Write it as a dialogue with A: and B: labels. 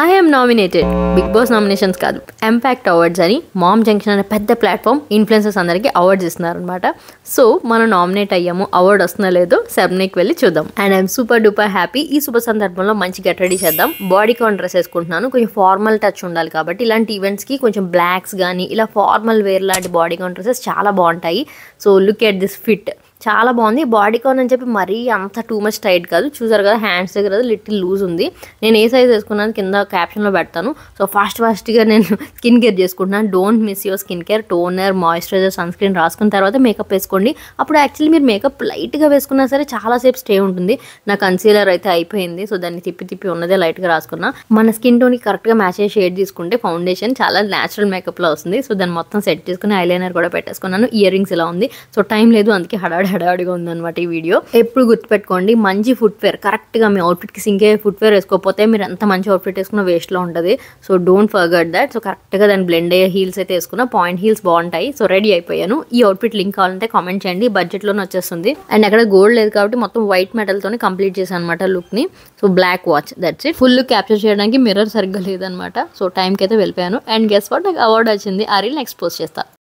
A: I am nominated. Bigg Boss nominations కాదు, Impact Awards అని Mom Junction అనే పెద్ద ప్లాట్ఫామ్ ఇన్ఫ్లుయెన్సర్స్ అందరికీ అవార్డ్స్ ఇస్తున్నారనమాట. సో మనం నామినేట్ అయ్యాము, అవార్డ్ వస్తుందో లేదో సెరమనీకి వెళ్ళి చూద్దాం. And I'm super duper happy. ఈ శుభ సందర్భంలో మంచి గెట్ రెడీ చేద్దాం. బాడీ కాన్ డ్రెస్ వేసుకుంటున్నాను, కొంచెం ఫార్మల్ టచ్ ఉండాలి కాబట్టి ఇలాంటి ఈవెంట్స్కి కొంచెం బ్లాక్స్ కానీ ఇలా ఫార్మల్ వేర్ లాంటి బాడీ కాన్ డ్రెస్సెస్ చాలా బాగుంటాయి. So look at this fit, చాలా బాగుంది. బాడీ కాన్ అని చెప్పి మరీ అంత టూ మచ్ టైట్ కాదు, చూసారు కదా హ్యాండ్స్ దగ్గర లిటిల్ లూజ్ ఉంది. నేను ఏ సైజ్ వేసుకున్నాను కింద క్యాప్షన్లో పెడతాను. సో ఫాస్ట్గా నేను స్కిన్ కేర్ చేసుకుంటున్నాను. Don't miss your skin care. Toner, moisturiser, sunscreen రాసుకున్న తర్వాత మేకప్ వేసుకోండి. అప్పుడు యాక్చువల్లీ మీరు మేకప్ లైట్గా వేసుకున్నా సరే చాలాసేపు స్టే ఉంటుంది. నా కన్సీలర్ అయితే అయిపోయింది, సో దాన్ని తిప్పి ఉన్నదే లైట్గా రాసుకున్నా. మన స్కిన్ టోన్కి కరెక్ట్గా మ్యాచ్ అయ్యే షేడ్ తీసుకుంటే ఫౌండేషన్ చాలా న్యాచురల్ మేకప్లో వస్తుంది. సో దాన్ని మొత్తం సెట్ చేసుకుని ఐలైనర్ కూడా పెట్టేసుకున్నాను. ఇయర్ రింగ్స్ ఇలా ఉంది. సో టైం లేదు, అందుకే హడాడిగా ఉందన్నమాట ఈ వీడియో. ఎప్పుడు గుర్తుపెట్టుకోండి, మంచి ఫుట్వేర్ కరెక్ట్గా మీ అవుట్ఫిట్కి సింక్ అయ్యే ఫుట్వేర్ వేసుకోకపోతే మీరు ఎంత మంచి అవుట్ఫిట్ వేసుకున్న వేస్ట్లో ఉంటుంది. So don't forget that. So కరెక్ట్గా దాన్ని బ్లెండ్ అయ్యే హీల్స్ అయితే వేసుకున్నా. పాయింట్ హీల్స్ బాగుంటాయి. సో రెడీ అయిపోయాను. ఈ అవుట్ఫిట్ లింక్ కావాలంటే కామెంట్ చేయండి, బడ్జెట్లోనే వచ్చేస్తుంది. అండ్ అక్కడ గోల్డ్ లేదు కాబట్టి మొత్తం వైట్ మెటల్తోనే కంప్లీట్ చేశాను అనమాట లుక్ని. So black watch, that's it. Full capture చేయడానికి మిర్రర్ సరిగ్గా లేదనమాట. సో టైంకి అయితే వెళ్ళిపోయాను. అండ్ గెస్ వాట్, నాకు అవార్డు వచ్చింది. ఆ రీల్ నెక్స్ట్ పోస్ట్ చేస్తా.